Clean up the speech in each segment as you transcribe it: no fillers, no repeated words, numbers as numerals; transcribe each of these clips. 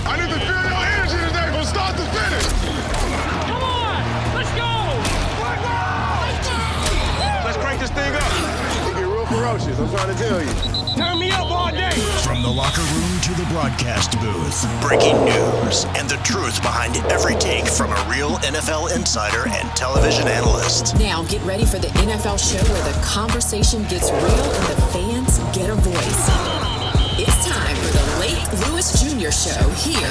I need to feel your energy today from start to finish. Come on, let's go. Let's crank this thing up. It get real ferocious, I'm trying to tell you. Turn me up all day. From the locker room to the broadcast booth, breaking news and the truth behind every take from a real NFL insider and television analyst. Now get ready for the NFL show where the conversation gets real and the fans get a voice. It's time for the Lake Lewis Jr. Show here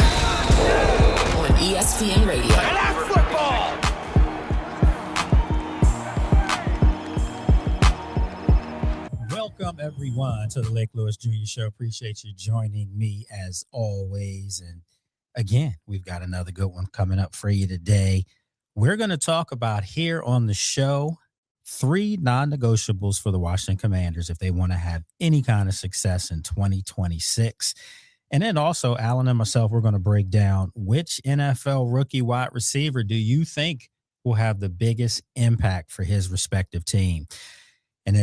on ESPN Radio. And that's football. Welcome, everyone, to the Lake Lewis Jr. Show. Appreciate you joining me as always. And again, we've got another good one coming up for you today. We're going to talk about here on the show 3 non-negotiables for the Washington Commanders if they want to have any kind of success in 2026. And then also, Alan and myself, we're going to break down which NFL rookie wide receiver do you think will have the biggest impact for his respective team. And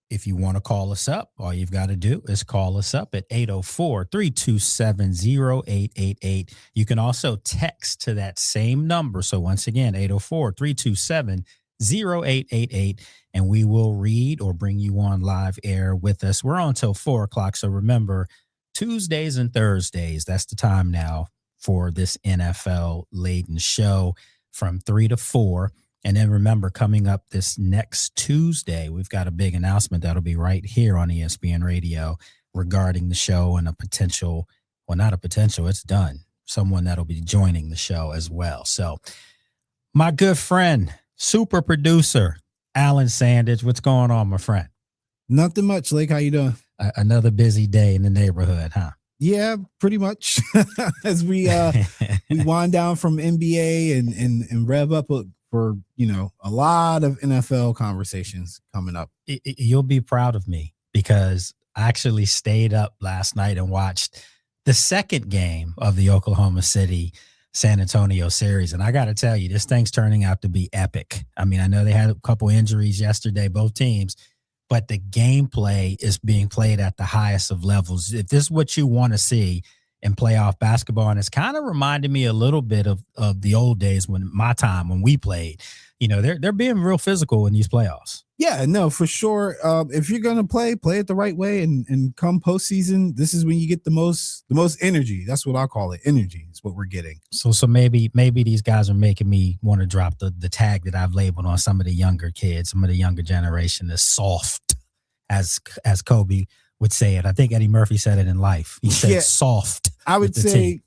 if you want to call us up, all you've got to do is call us up at 804-327-0888. You can also text to that same number. So once again, 804-327-0888, and we will read or bring you on live air with us. We're on till 4 o'clock. So remember, Tuesdays and Thursdays, that's the time now for this NFL-laden show from 3 to 4. And then remember, coming up this next Tuesday, we've got a big announcement that'll be right here on ESPN Radio regarding the show and a potential, well, not a potential, it's done, someone that'll be joining the show as well. So my good friend, super producer, Alan Sandage, what's going on, my friend? Nothing much, Lake. How you doing? Another busy day in the neighborhood, huh? Yeah, pretty much. As we wind down from NBA and rev up for, a lot of NFL conversations coming up. You'll be proud of me because I actually stayed up last night and watched the second game of the Oklahoma City San Antonio series. And I got to tell you, this thing's turning out to be epic. I mean, I know they had a couple injuries yesterday, both teams, but the gameplay is being played at the highest of levels. If this is what you want to see in playoff basketball, and it's kind of reminded me a little bit of the old days when we played. They're being real physical in these playoffs. Yeah, no, for sure. If you're gonna play it the right way, and come postseason, this is when you get the most energy. That's what I call it. Energy is what we're getting. So maybe these guys are making me want to drop the tag that I've labeled on some of the younger kids, some of the younger generation, as soft, as Kobe would say it. I think Eddie Murphy said it in Life. He said soft. I would say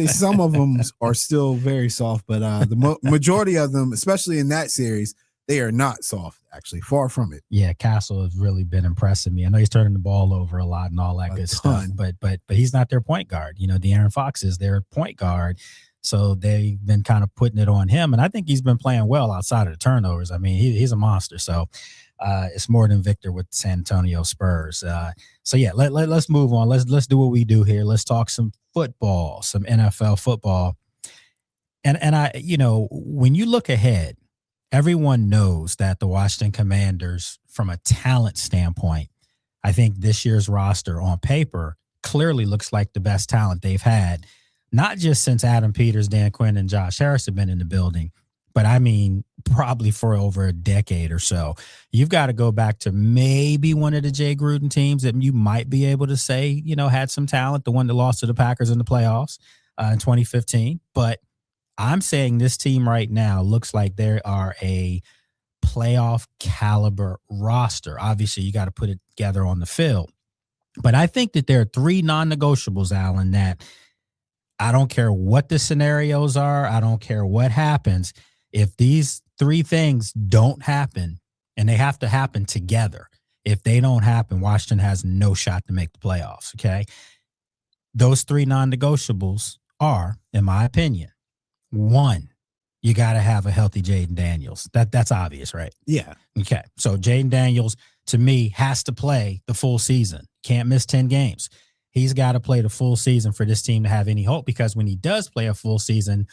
some of them are still very soft, but the majority of them, especially in that series, they are not soft. Actually, far from it. Yeah, Castle has really been impressing me. I know he's turning the ball over a lot and all that good stuff, but he's not their point guard. De'Aaron Fox is their point guard, so they've been kind of putting it on him, and I think he's been playing well outside of the turnovers. I mean, he's a monster. So it's more than Victor with San Antonio Spurs. So yeah, let's move on. Let's do what we do here. Let's talk some football, some NFL football. And I, when you look ahead, everyone knows that the Washington Commanders, from a talent standpoint, I think this year's roster on paper clearly looks like the best talent they've had, not just since Adam Peters, Dan Quinn, and Josh Harris have been in the building, but I mean, probably for over a decade or so. You've got to go back to maybe one of the Jay Gruden teams that you might be able to say, had some talent, the one that lost to the Packers in the playoffs in 2015. But I'm saying this team right now looks like they are a playoff caliber roster. Obviously, you got to put it together on the field. But I think that there are 3 non-negotiables, Alan, that I don't care what the scenarios are. I don't care what happens. If these 3 things don't happen, and they have to happen together, if they don't happen, Washington has no shot to make the playoffs, okay? Those 3 non-negotiables are, in my opinion, 1, you got to have a healthy Jaden Daniels. That's obvious, right? Yeah. Okay. So Jaden Daniels, to me, has to play the full season. Can't miss 10 games. He's got to play the full season for this team to have any hope, because when he does play a full season,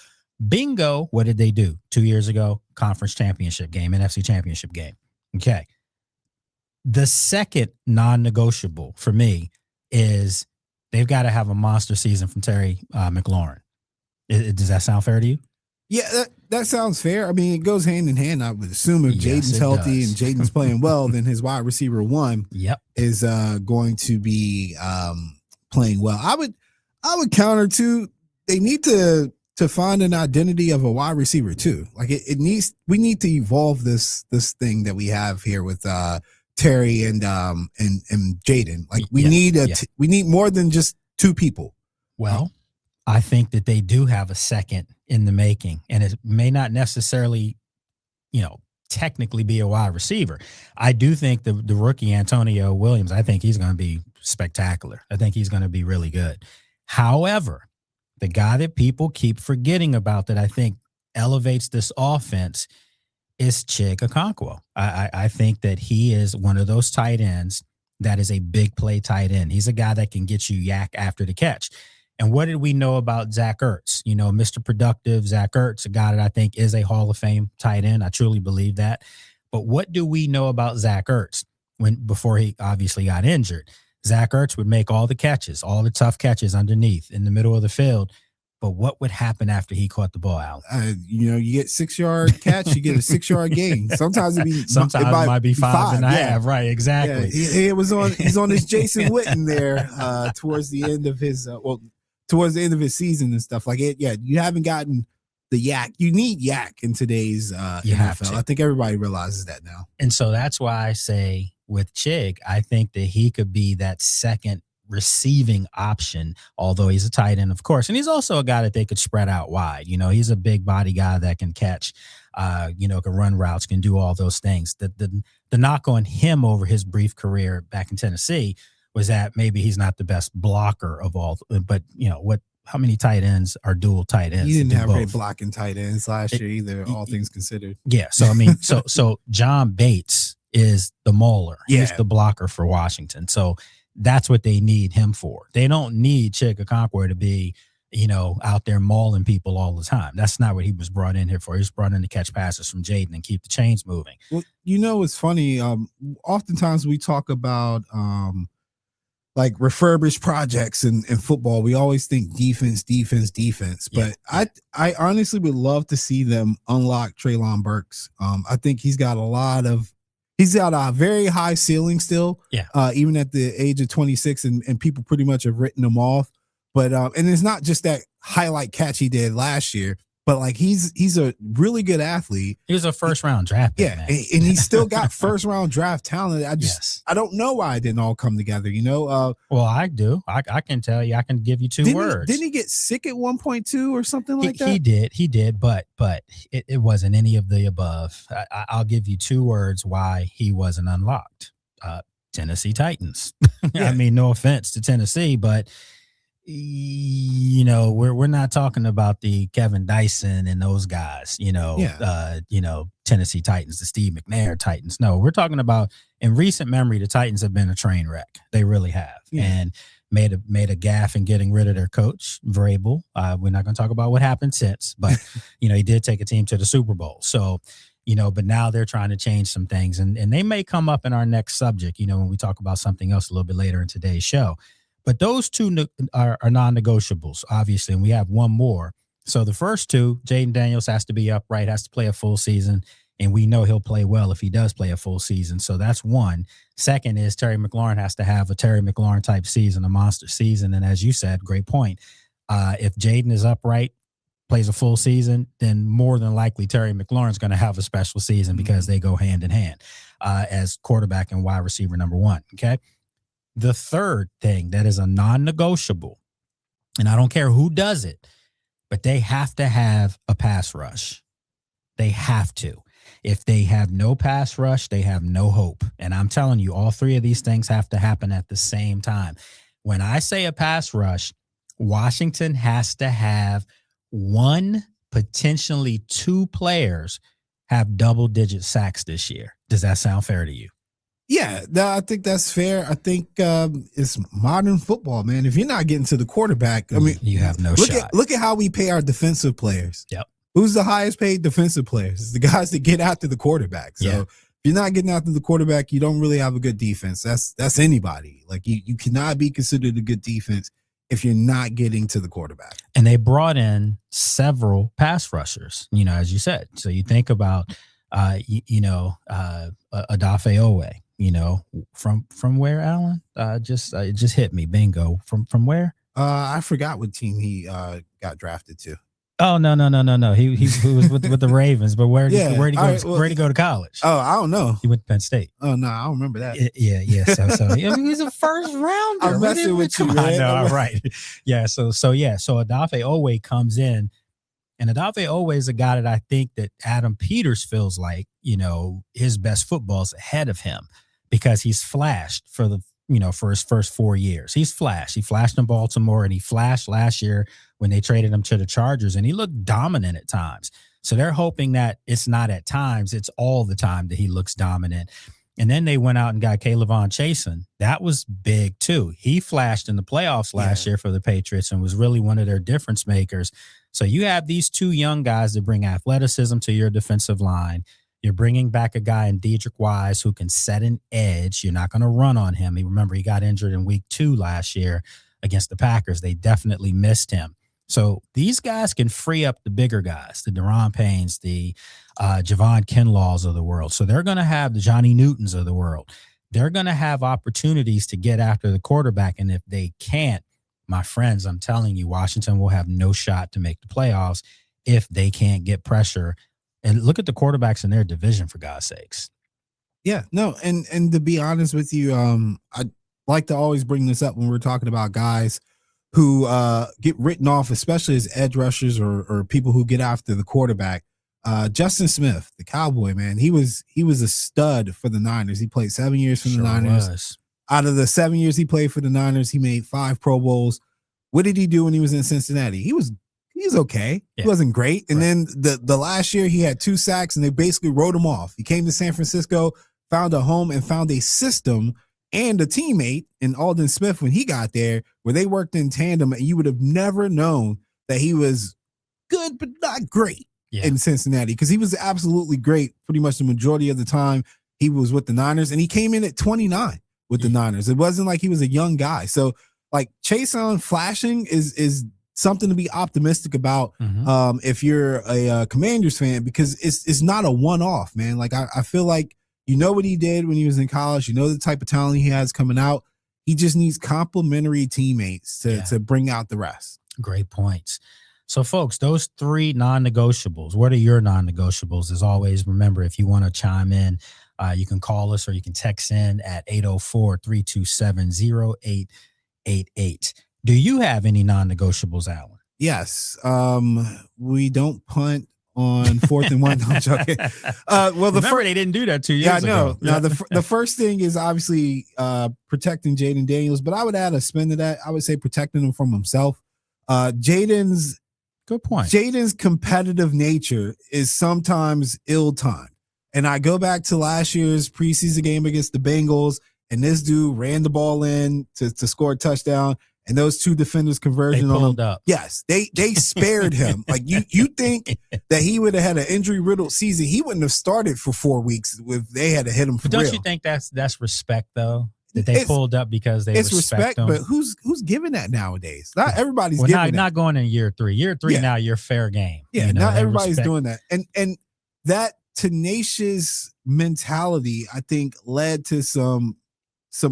bingo, what did they do 2 years ago? Conference championship game, NFC championship game. Okay. The second non-negotiable for me is they've got to have a monster season from Terry McLaurin. Does that sound fair to you? Yeah, that sounds fair. I mean, it goes hand in hand. I would assume if Yes, Jaden's it healthy does. and Jaden's playing well, then his wide receiver 1 is going to be playing well. I would counter to, they need to find an identity of a wide receiver too. Like we need to evolve this thing that we have here with Terry and Jaden. Like we need more than just 2 people. Well, I think that they do have a second in the making, and it may not necessarily, technically be a wide receiver. I do think the rookie Antonio Williams, I think he's going to be spectacular. I think he's going to be really good. However, the guy that people keep forgetting about that I think elevates this offense is Chig Okonkwo. I think that he is one of those tight ends that is a big play tight end. He's a guy that can get you yak after the catch. And what did we know about Zach Ertz? Mr. Productive, Zach Ertz, a guy that I think is a Hall of Fame tight end. I truly believe that. But what do we know about Zach Ertz before he obviously got injured? Zach Ertz would make all the catches, all the tough catches underneath in the middle of the field. But what would happen after he caught the ball out? You get 6-yard catch, you get a 6-yard gain. Sometimes it might be 5.5. Right, exactly. Yeah, he's on his Jason Witten there towards the end of his season and stuff like it. Yeah, you haven't gotten the yak. You need yak in today's NFL. I think everybody realizes that now. And so that's why I say with Chig, I think that he could be that second receiving option, although he's a tight end, of course. And he's also a guy that they could spread out wide. He's a big body guy that can catch, can run routes, can do all those things. The knock on him over his brief career back in Tennessee was that maybe he's not the best blocker of all, but how many tight ends are dual tight ends? He didn't have great blocking tight ends last year either, all things considered. Yeah. So, I mean, so John Bates is the mauler. He's the blocker for Washington. So that's what they need him for. They don't need Chig Okonkwo to be, out there mauling people all the time. That's not what he was brought in here for. He was brought in to catch passes from Jaden and keep the chains moving. Well, it's funny. Oftentimes we talk about like refurbished projects in football. We always think defense. But I honestly would love to see them unlock Treylon Burks. I think he's got a very high ceiling still. Yeah. Even at the age of 26, and people pretty much have written him off. But and it's not just that highlight catch he did last year, but like he's a really good athlete. He was a first round draft pick, man. And he's still got first round draft talent. I don't know why it didn't all come together. Well, I do. I can tell you. I can give you two words. Didn't he get sick at 1.2 or something like that? He did. But it wasn't any of the above. I'll give you 2 words why he wasn't unlocked. Tennessee Titans. Yeah. I mean, no offense to Tennessee, but we're not talking about the Kevin Dyson and those guys, Tennessee Titans, the Steve McNair Titans. No, we're talking about, in recent memory, the Titans have been a train wreck. They really have. Yeah. And made a gaffe in getting rid of their coach, Vrabel. We're not going to talk about what happened since, but he did take a team to the Super Bowl. So, but now they're trying to change some things, and they may come up in our next subject, when we talk about something else a little bit later in today's show. But those 2 are non-negotiables, obviously, and we have one more. So the first 2, Jaden Daniels has to be upright, has to play a full season, and we know he'll play well if he does play a full season. So that's one. Second is Terry McLaurin has to have a Terry McLaurin-type season, a monster season. And as you said, great point. If Jaden is upright, plays a full season, then more than likely Terry McLaurin's going to have a special season because they go hand in hand as quarterback and wide receiver number 1, okay? The third thing that is a non-negotiable, and I don't care who does it, but they have to have a pass rush. They have to. If they have no pass rush, they have no hope. And I'm telling you, all 3 of these things have to happen at the same time. When I say a pass rush, Washington has to have 1, potentially 2 players have double-digit sacks this year. Does that sound fair to you? Yeah, I think that's fair. I think it's modern football, man. If you're not getting to the quarterback, I mean, you have no shot. Look at how we pay our defensive players. Yep. Who's the highest paid defensive players? It's the guys that get after the quarterback. So if you're not getting after the quarterback, you don't really have a good defense. That's anybody. Like you cannot be considered a good defense if you're not getting to the quarterback. And they brought in several pass rushers, as you said. So you think about, Adafe Owe, from where, Alan? It just hit me. Bingo. From where? I forgot what team he got drafted to. Oh, no. He was with the Ravens, but where'd he go to college? Oh, I don't know. He went to Penn State. Oh no, I don't remember that. Yeah. So he's a first rounder. I'm messing with you, man. No, right. Yeah. So Adafe Owe comes in, and Adafe Owe is a guy that I think that Adam Peters feels like, his best football is ahead of him because he's flashed for his first 4 years. He's flashed. He flashed in Baltimore, and he flashed last year when they traded him to the Chargers, and he looked dominant at times. So they're hoping that it's not at times, it's all the time that he looks dominant. And then they went out and got Kayvon Chasen. That was big too. He flashed in the playoffs last year for the Patriots and was really one of their difference makers. So you have these two young guys that bring athleticism to your defensive line. You're bringing back a guy in Dedrick Wise who can set an edge. You're not going to run on him. Remember, he got injured in week 2 last year against the Packers. They definitely missed him. So these guys can free up the bigger guys, the Daron Paynes, the Javon Kinlaws of the world. So they're going to have the Johnny Newtons of the world. They're going to have opportunities to get after the quarterback. And if they can't, my friends, I'm telling you, Washington will have no shot to make the playoffs if they can't get pressure. And look at the quarterbacks in their division, for God's sakes. Yeah, no, and to be honest with you, I like to always bring this up when we're talking about guys who get written off, especially as edge rushers or people who get after the quarterback. Justin Smith, the Cowboy, man, he was a stud for the Niners. He played 7 years for the Niners. Out of the 7 years he played for the Niners, he made 5 Pro Bowls. What did he do when he was in Cincinnati? He's okay. Yeah. He wasn't great. And then the last year he had 2 sacks and they basically wrote him off. He came to San Francisco, found a home and found a system and a teammate in Aldon Smith when he got there where they worked in tandem, and you would have never known that he was good but not great in Cincinnati, because he was absolutely great pretty much the majority of the time he was with the Niners, and he came in at 29 with the Niners. It wasn't like he was a young guy. So like Chasen flashing is something to be optimistic about if you're a Commanders fan, because it's not a one-off, man. Like I feel like what he did when he was in college. The type of talent he has coming out. He just needs complementary teammates to bring out the rest. Great points. So, folks, those 3 non-negotiables, what are your non-negotiables? As always, remember, if you want to chime in, you can call us or you can text in at 804-327-0888. Do you have any non-negotiables, Alan? Yes. We don't punt on 4th and 1. I'm joking. They didn't do that 2 years ago. Now, the first thing is obviously protecting Jaden Daniels, but I would add a spin to that. I would say protecting him from himself. Jaden's good point. Jaden's competitive nature is sometimes ill-timed. And I go back to last year's preseason game against the Bengals, and this dude ran the ball in to score a touchdown. And those 2 defenders conversion they on him. Up. Yes, they spared him. Like you think that he would have had an injury riddled season, he wouldn't have started for 4 weeks if they had to hit him for real. Don't you think that's respect though? That they pulled up because they respect him? But who's giving that nowadays? Not everybody's giving that. Not going in year 3. Year 3 now you're fair game. Yeah, not everybody's doing that. And that tenacious mentality, I think, led to some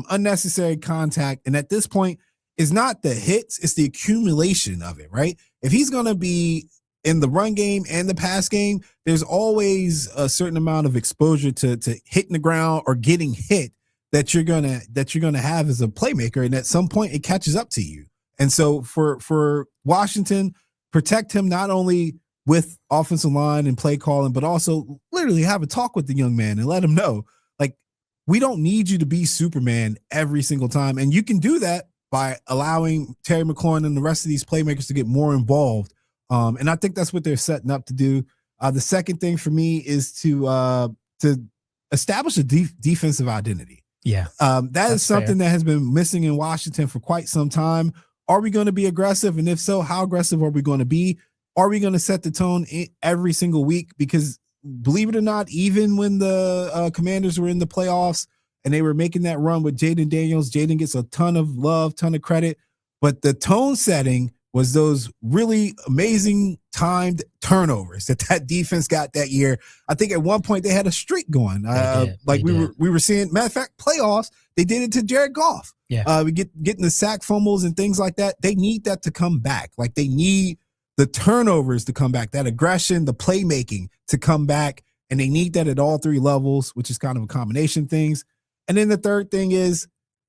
unnecessary contact. And at this point, it's not the hits, it's the accumulation of it, right? If he's going to be in the run game and the pass game, there's always a certain amount of exposure to hitting the ground or getting hit that you're going to have as a playmaker. And at some point it catches up to you. And so for Washington, protect him not only with offensive line and play calling, but also literally have a talk with the young man and let him know, like, we don't need you to be Superman every single time. And you can do that by allowing Terry McLaurin and the rest of these playmakers to get more involved. And I think that's what they're setting up to do. The second thing for me is to establish a defensive identity. Yeah. That is something that has been missing in Washington for quite some time. Are we going to be aggressive? And if so, how aggressive are we going to be? Are we going to set the tone every single week? Because believe it or not, even when the Commanders were in the playoffs and they were making that run with Jaden Daniels, Jaden gets a ton of love, ton of credit. but the tone setting was those really amazing timed turnovers that defense got that year. I think at one point they had a streak going. We were seeing, matter of fact, playoffs, they did it to Jared Goff. Yeah. We getting the sack fumbles and things like that. They need that to come back. Like they need the turnovers to come back, that aggression, the playmaking to come back. And they need that at all three levels, which is kind of a combination things. And then the third thing is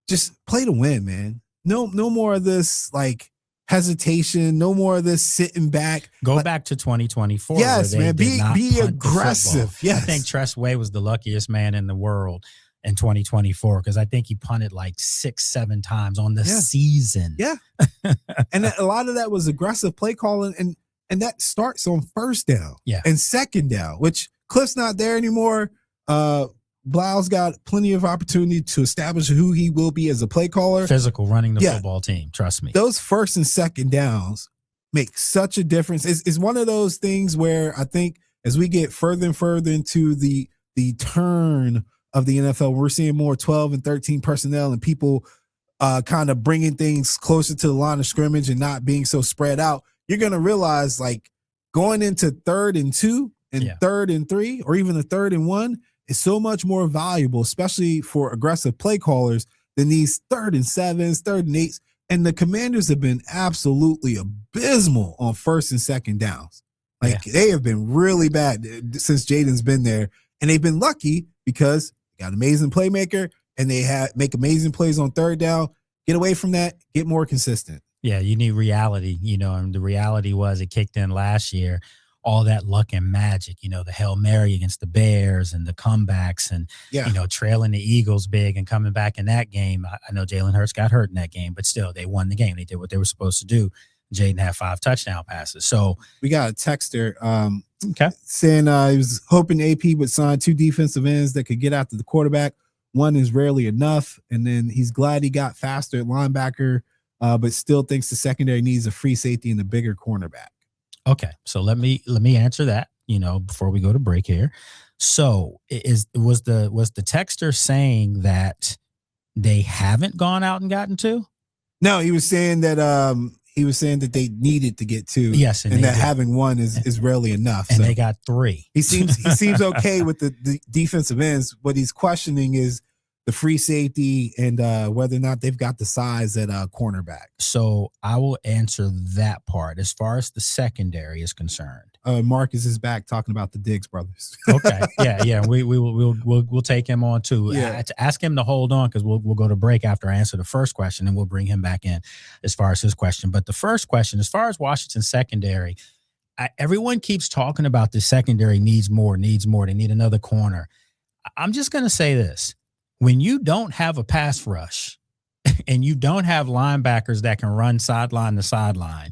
just play to win, man. No more of this like hesitation. No more of this sitting back. Go back to 2024. Yes, man. Be aggressive. Yes. I think Tress Way was the luckiest man in the world in 2024 because I think he punted like 6-7 times on the season. Yeah. And a lot of that was aggressive play calling, and that starts on first down and second down, which Cliff's not there anymore. Blau's got plenty of opportunity to establish who he will be as a play caller. Physical, running the football team. Trust me. Those first and second downs make such a difference. It's one of those things where I think as we get further and further into the turn of the NFL, we're seeing more 12 and 13 personnel and people kind of bringing things closer to the line of scrimmage and not being so spread out. You're going to realize like going into 3rd and 2 and 3rd and 3 or even the 3rd and 1 is so much more valuable, especially for aggressive play callers than these 3rd and 7s, 3rd and 8s. And the Commanders have been absolutely abysmal on first and second downs. Like they have been really bad since Jaden's been there. And they've been lucky because they got an amazing playmaker and they make amazing plays on third down. Get away from that, get more consistent. Yeah, you need reality, and the reality was it kicked in last year. All that luck and magic, the Hail Mary against the Bears and the comebacks and, trailing the Eagles big and coming back in that game. I know Jalen Hurts got hurt in that game, but still they won the game. They did what they were supposed to do. Jaden had 5 touchdown passes. So we got a texter saying he was hoping AP would sign 2 defensive ends that could get after the quarterback. One is rarely enough. And then he's glad he got faster at linebacker, but still thinks the secondary needs a free safety and a bigger cornerback. Okay, so let me answer that, before we go to break here. So was the texter saying that they haven't gone out and gotten 2? No, he was saying that they needed to get 2. Yes, and that having 1 is rarely enough. And they got 3. He seems okay with the defensive ends. What he's questioning is the free safety and whether or not they've got the size at cornerback. So I will answer that part. As far as the secondary is concerned, Marcus is back talking about the Diggs brothers. Okay, yeah, we'll take him on too. Yeah. Ask him to hold on because we'll go to break after I answer the first question, and we'll bring him back in as far as his question. But the first question, as far as Washington secondary, everyone keeps talking about the secondary needs more. They need another corner. I'm just going to say this. When you don't have a pass rush and you don't have linebackers that can run sideline to sideline,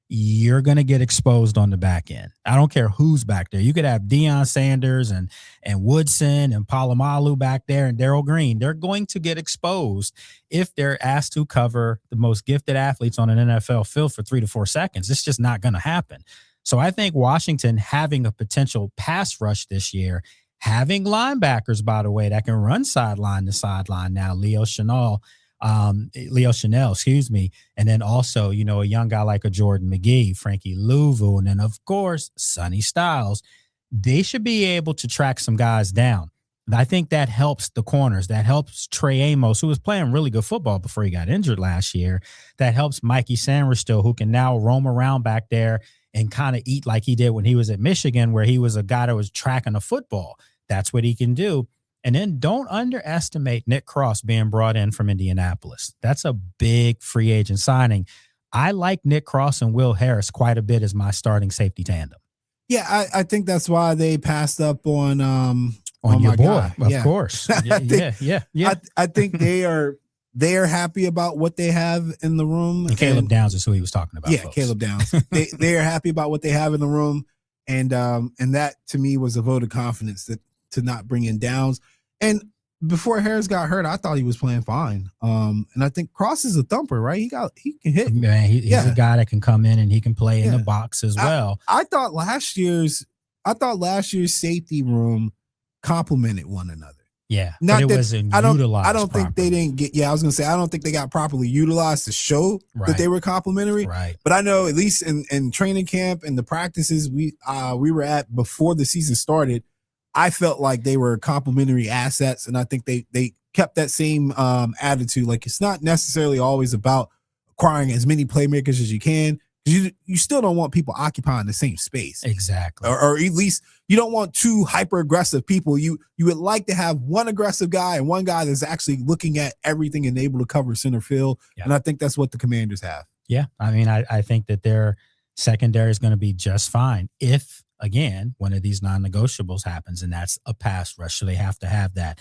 you're going to get exposed on the back end. I don't care who's back there. You could have Deion Sanders and Woodson and Palomalu back there and Darrell Green. They're going to get exposed if they're asked to cover the most gifted athletes on an NFL field for 3 to 4 seconds. It's just not going to happen. So I think Washington having a potential pass rush this year, having linebackers, by the way, that can run sideline to sideline now, Leo Chanel, and then also, a young guy like a Jordan McGee, Frankie Louvu, and then, of course, Sonny Styles. They should be able to track some guys down. And I think that helps the corners. That helps Trey Amos, who was playing really good football before he got injured last year. That helps Mikey Sanders still, who can now roam around back there and kind of eat like he did when he was at Michigan, where he was a guy that was tracking a football. That's what he can do. And then don't underestimate Nick Cross being brought in from Indianapolis. That's a big free agent signing. I like Nick Cross and Will Harris quite a bit as my starting safety tandem. Yeah, I think that's why they passed up on your boy, guy. Of course. Yeah. I think they are happy about what they have in the room. And Caleb Downs is who he was talking about. Yeah, folks. Caleb Downs. they are happy about what they have in the room, and that to me was a vote of confidence to not bring in Downs. And before Harris got hurt, I thought he was playing fine. And I think Cross is a thumper, right? He can hit. Man, he's a guy that can come in and he can play in the box as well. I thought last year's safety room complemented one another. Yeah, Not but it that wasn't I don't utilized think they properly. didn't get. Yeah, I was gonna say I don't think they got properly utilized to show that they were complimentary. Right. But I know at least in training camp and the practices we were at before the season started, I felt like they were complimentary assets, and I think they kept that same attitude. Like it's not necessarily always about acquiring as many playmakers as you can. You still don't want people occupying the same space. Exactly. Or at least you don't want two hyper aggressive people. You would like to have one aggressive guy and one guy that's actually looking at everything and able to cover center field. Yeah. And I think that's what the Commanders have. Yeah. I mean, I think that their secondary is going to be just fine if, again, one of these non-negotiables happens, and that's a pass rush. So they have to have that.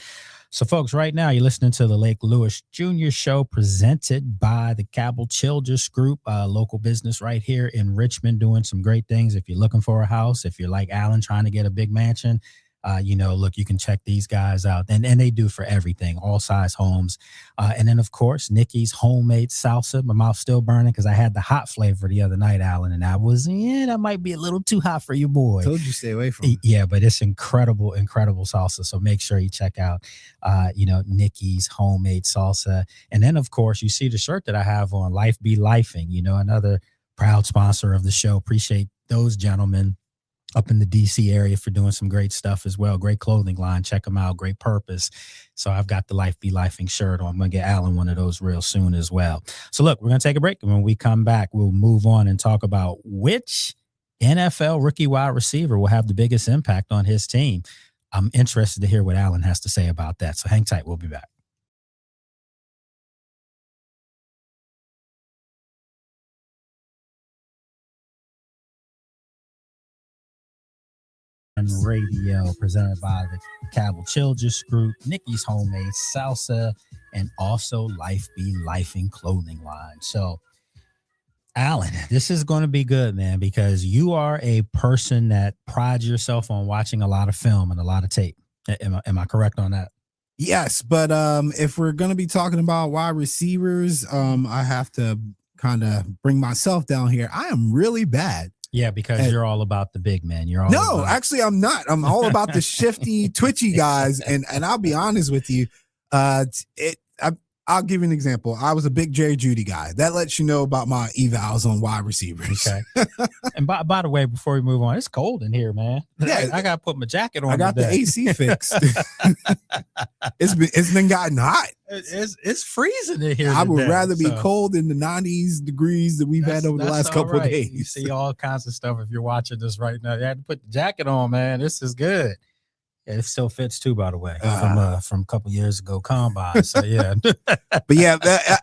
So, folks, right now you're listening to the Lake Lewis Jr. Show presented by the Cabell Childress Group, local business right here in Richmond, doing some great things. If you're looking for a house, if you're like Alan trying to get a big mansion, look, you can check these guys out. And they do for everything, all size homes. And then, of course, Nikki's homemade salsa. My mouth's still burning because I had the hot flavor the other night, Alan, and that might be a little too hot for you, boy. Told you stay away from it. Yeah, but it's incredible, incredible salsa. So make sure you check out, Nikki's homemade salsa. And then, of course, you see the shirt that I have on, Life Be Lifing, another proud sponsor of the show. Appreciate those gentlemen up in the DC area for doing some great stuff as well. Great clothing line. Check them out. Great purpose. So I've got the Life Be Lifing shirt on. I'm going to get Alan one of those real soon as well. So look, we're going to take a break. And when we come back, we'll move on and talk about which NFL rookie wide receiver will have the biggest impact on his team. I'm interested to hear what Alan has to say about that. So hang tight. We'll be back. Radio presented by the Cabell Childress Group, Nikki's homemade salsa, and also Life Be Lifing clothing line. So, Alan, this is going to be good, man, because you are a person that prides yourself on watching a lot of film and a lot of tape. Am I correct on that? Yes, but if we're going to be talking about wide receivers, I have to kind of bring myself down here. I am really bad. Yeah, because you're all about the big man. Actually, I'm not. I'm all about the shifty, twitchy guys. And I'll be honest with you. I'll give you an example. I was a big Jerry Jeudy guy. That lets you know about my evals on wide receivers. Okay. And by the way, before we move on, it's cold in here, man. Yeah, I got to put my jacket on. I got today. the AC fixed. It's been gotten hot. It's freezing in here. I would rather be cold in the 90s degrees that we've had over the last couple of days. You see all kinds of stuff if you're watching this right now. You had to put the jacket on, man. This is good. Yeah, it still fits too, by the way, from a couple years ago combine. So yeah, but yeah,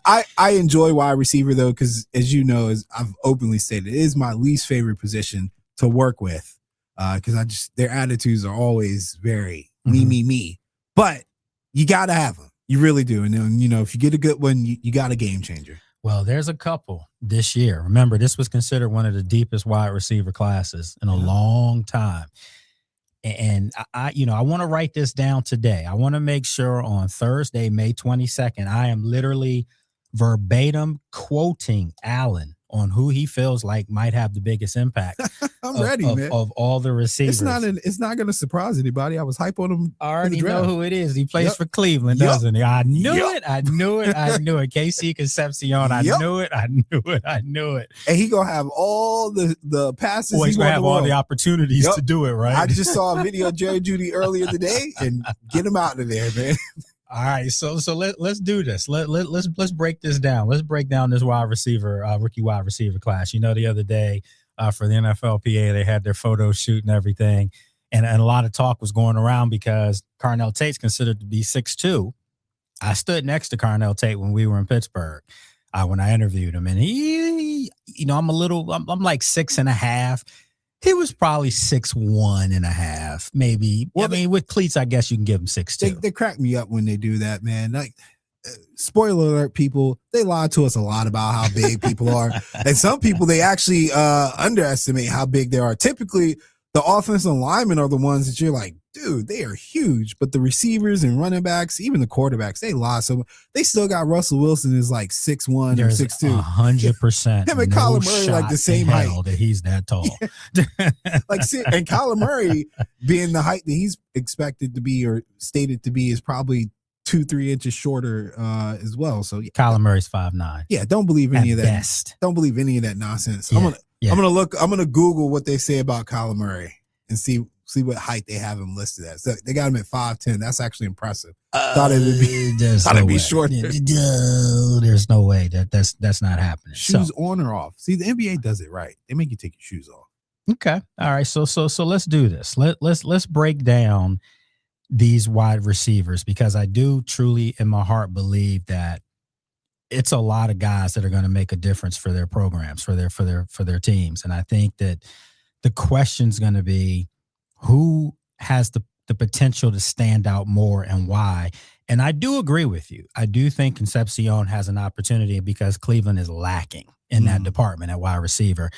I enjoy wide receiver though, because as you know, as I've openly stated, it is my least favorite position to work with, because their attitudes are always very me. But you gotta have them, you really do, and then if you get a good one, you got a game changer. Well, there's a couple this year. Remember, this was considered one of the deepest wide receiver classes in a long time. And I want to write this down today. I want to make sure on Thursday, May 22nd, I am literally verbatim quoting Alan on who he feels like might have the biggest impact. I'm ready, man. Of all the receivers. It's not going to surprise anybody. I was hype on him. I already know who it is. He plays for Cleveland, doesn't he? I knew it. KC Concepcion. I knew it. And he going to have all the passes. He's going to have all the opportunities to do it, right? I just saw a video of Jerry Jeudy earlier today, and get him out of there, man. All right, so let's do this. Let's break this down. Let's break down this rookie wide receiver class. The other day for the NFLPA, they had their photo shoot and everything, and a lot of talk was going around because Carnell Tate's considered to be 6'2". I stood next to Carnell Tate when we were in Pittsburgh when I interviewed him, and he, I'm like 6.5. He was probably 6'1.5", maybe. Well, with cleats, I guess you can give him 6'2". They crack me up when they do that, man. Like, spoiler alert, people, they lie to us a lot about how big people are. And some people, they actually underestimate how big they are. Typically, the offensive linemen are the ones that you're like, dude, they are huge. But the receivers and running backs, even the quarterbacks, they lost. So they still got Russell Wilson is like 6'1" or 6'2". 100%. Him and Kyler Murray like the same height. That he's that tall. And Kyler Murray being the height that he's expected to be or stated to be is probably 2-3 inches shorter as well. So yeah. Kyler Murray's 5'9". Yeah, don't believe any of that. Best. Don't believe any of that nonsense. Yeah. I'm gonna Google what they say about Kyler Murray and see what height they have him listed at. So they got him at 5'10". That's actually impressive. Thought it would be shorter. There's no way that's not happening. Shoes on or off? See, the NBA does it right. They make you take your shoes off. Okay. All right. So let's do this. Let's break down these wide receivers, because I do truly in my heart believe that it's a lot of guys that are going to make a difference for their programs, for their teams. And I think that the question's going to be who has the potential to stand out more and why. And I do agree with you. I do think Concepcion has an opportunity because Cleveland is lacking in that department at wide receiver.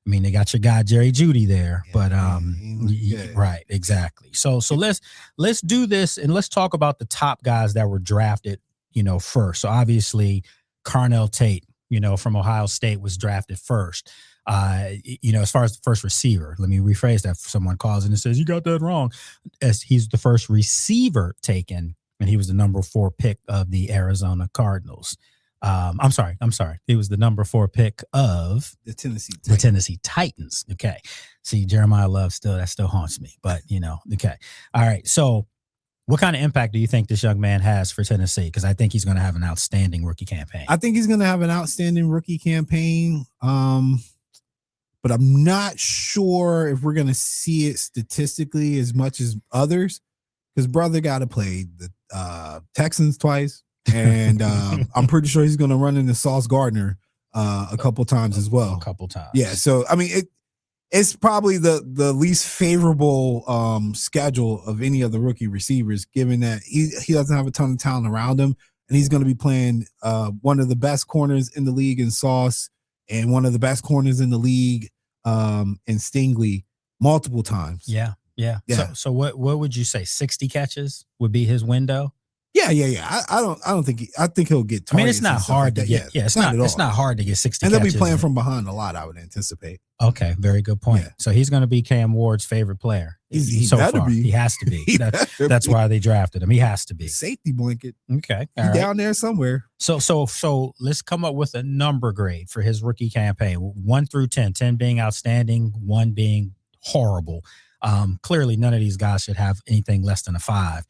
I mean, they got your guy Jerry Jeudy there, but right, exactly. So let's do this and let's talk about the top guys that were drafted, first. So obviously Carnell Tate, from Ohio State was drafted first. As far as the first receiver, let me rephrase that. For someone calls in and says, you got that wrong. As he's the first receiver taken, and he was the number 4 pick of the Arizona Cardinals. I'm sorry. He was the number 4 pick of the Tennessee Titans. Okay. See, Jeremiah Love that still haunts me, but okay. All right. So what kind of impact do you think this young man has for Tennessee? Because I think he's going to have an outstanding rookie campaign. I think he's going to have an outstanding rookie campaign. But I'm not sure if we're going to see it statistically as much as others, because brother got to play the Texans twice. And I'm pretty sure he's going to run into Sauce Gardner a couple times as well. A couple times. Yeah. So, I mean, it's probably the least favorable schedule of any of the rookie receivers, given that he doesn't have a ton of talent around him. And he's going to be playing one of the best corners in the league in Sauce and one of the best corners in the league in Stingley multiple times. Yeah. So what would you say? 60 catches would be his window? Yeah. I think he'll get targets. I mean, it's not hard to get. Yeah, it's not hard to get 60 and they'll catches. be playing from behind a lot, I would anticipate. Okay, very good point. Yeah. So he's going to be Cam Ward's favorite player. He better be. He has to be. That's why they drafted him. He has to be. Safety blanket. Okay. He's down there somewhere. So let's come up with a number grade for his rookie campaign. 1 through 10, 10 being outstanding, 1 being horrible. Clearly none of these guys should have anything less than a 5.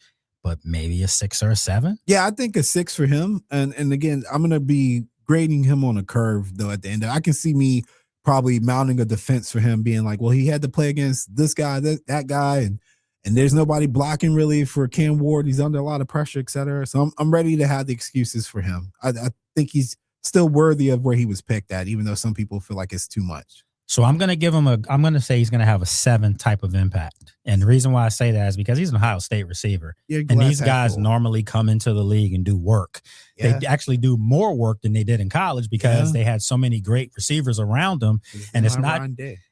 But maybe a 6 or a 7? Yeah, I think a 6 for him. And again, I'm going to be grading him on a curve, though, at the end. I can see me probably mounting a defense for him, being like, well, he had to play against this guy, that guy, and there's nobody blocking really for Cam Ward. He's under a lot of pressure, et cetera. So I'm ready to have the excuses for him. I think he's still worthy of where he was picked at, even though some people feel like it's too much. So I'm going to give him I'm going to say he's going to have a 7 type of impact. And the reason why I say that is because he's an Ohio State receiver. And these guys normally come into the league and do work. Yeah. They actually do more work than they did in college because they had so many great receivers around them. And it's not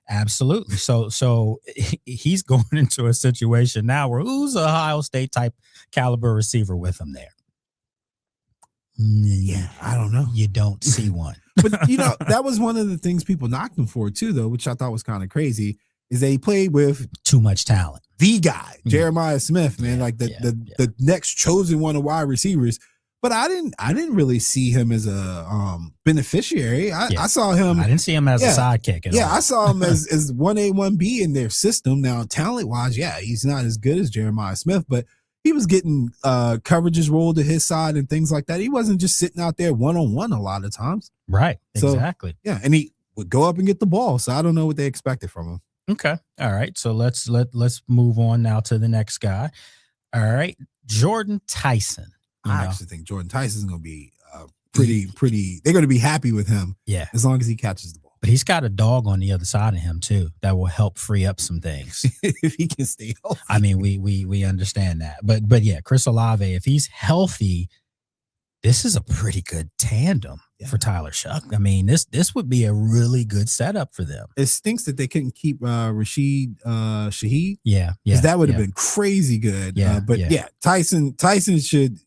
absolutely. So he's going into a situation now where who's a Ohio State type caliber receiver with him there? Yeah, I don't know. You don't see one. But, that was one of the things people knocked him for, too, though, which I thought was kind of crazy, is that he played with too much talent. The guy, Jeremiah Smith, man, the next chosen one of wide receivers. But I didn't really see him as a beneficiary. I saw him. I didn't see him as a sidekick. I saw him as 1A, 1B in their system. Now, talent-wise, he's not as good as Jeremiah Smith, but he was getting coverages rolled to his side and things like that. He wasn't just sitting out there one-on-one a lot of times. Right. Exactly. Yeah. And he would go up and get the ball. So I don't know what they expected from him. Okay. All right. So let's move on now to the next guy. All right. Jordan Tyson. I actually think Jordan Tyson is going to be pretty. They're going to be happy with him. Yeah. As long as he catches the ball. But he's got a dog on the other side of him too that will help free up some things if he can stay healthy. I mean, we understand that, but yeah, Chris Olave, if he's healthy, this is a pretty good tandem for Tyler Shuck. I mean, this would be a really good setup for them. It stinks that they couldn't keep Rashid Shaheed. Yeah. Because that would have been crazy good. But Tyson should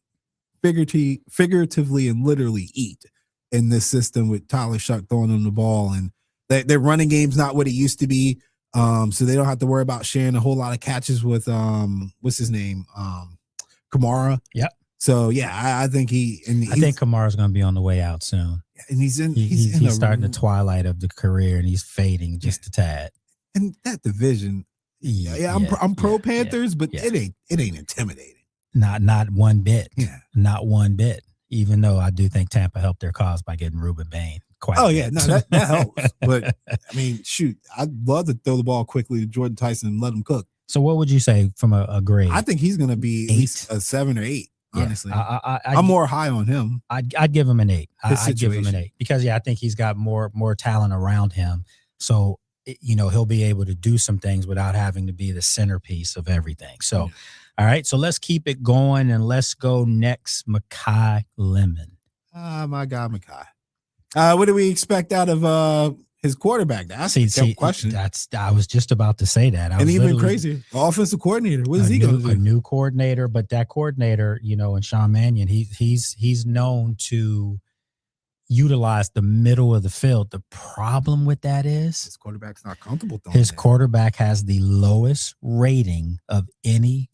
figuratively and literally eat in this system with Tyler Shuck throwing them the ball, and their running game's not what it used to be. So they don't have to worry about sharing a whole lot of catches with what's his name? Kamara. Yep. So I think I think Kamara's going to be on the way out soon, and he's starting the twilight of the career, and he's fading just a tad. And that division, I'm pro Panthers, but it ain't intimidating. Not one bit. Yeah, not one bit. Even though I do think Tampa helped their cause by getting Ruben Bain. That helps. But I mean, shoot, I'd love to throw the ball quickly to Jordan Tyson and let him cook. So what would you say from a grade? I think he's going to be at least a 7 or 8. Honestly, I'm more high on him. I'd give him an 8. I'd give him an 8 because I think he's got more talent around him. So he'll be able to do some things without having to be the centerpiece of everything. So, all right. So let's keep it going and let's go next. Makai Lemon. My God, Makai. What do we expect out of his quarterback? That's a question. I was just about to say that. And even crazier, offensive coordinator. What is he going to do? A new coordinator, but that coordinator, and Sean Mannion, he's known to utilize the middle of the field. The problem with that is his quarterback's not comfortable throwing. His quarterback has the lowest rating of any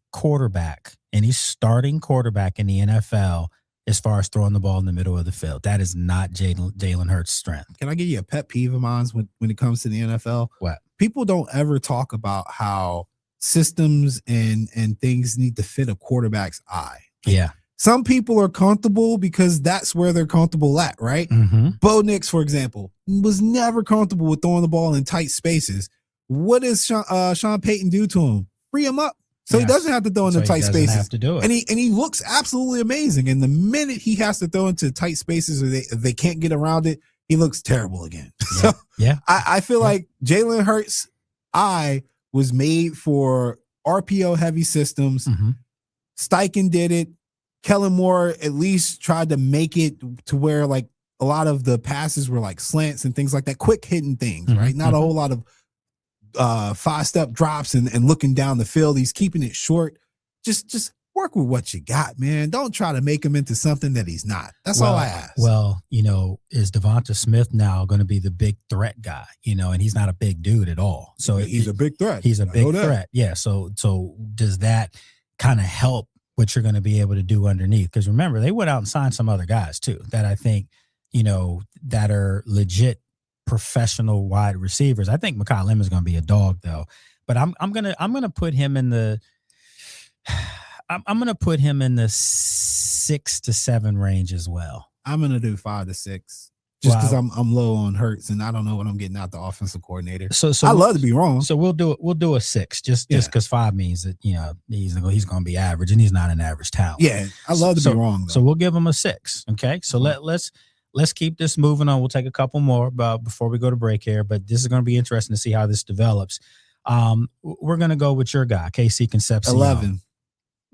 starting quarterback in the NFL as far as throwing the ball in the middle of the field. That is not Jalen Hurts' strength. Can I give you a pet peeve of mine when it comes to the NFL? What? People don't ever talk about how systems and things need to fit a quarterback's eye. Yeah. Some people are comfortable because that's where they're comfortable at, right? Mm-hmm. Bo Nix, for example, was never comfortable with throwing the ball in tight spaces. What does Sean Payton do to him? Free him up. So he doesn't have to throw in the tight spaces. Have to do it. And he looks absolutely amazing. And the minute he has to throw into tight spaces or they can't get around it, he looks terrible again. Yeah. So I feel like Jalen Hurts' eye was made for RPO heavy systems. Mm-hmm. Steichen did it. Kellen Moore at least tried to make it to where like a lot of the passes were like slants and things like that, quick hitting things, mm-hmm. right? Not a whole lot of 5-step drops and looking down the field. He's keeping it short. Just work with what you got, man. Don't try to make him into something that he's not. That's all I ask. Well, is Devonta Smith now going to be the big threat guy? And he's not a big dude at all. So he's a big threat. He's a big threat. Yeah. So does that kind of help what you're going to be able to do underneath? Because remember, they went out and signed some other guys too that I think, that are legit professional wide receivers. I think Makai Lemon is going to be a dog though, but I'm gonna put him in the I'm gonna put him in the 6 to 7 range as well. I'm gonna do 5 to 6 just because I'm low on Hurts and I don't know what I'm getting out the offensive coordinator. So I love to be wrong. So we'll do a 6 just because 5 means that he's going to be average and he's not an average talent. Yeah, I love to be wrong though. So we'll give him a 6. Okay, so let's keep this moving on. We'll take a couple more before we go to break here, but this is going to be interesting to see how this develops. We're going to go with your guy, KC Concepcion. 11.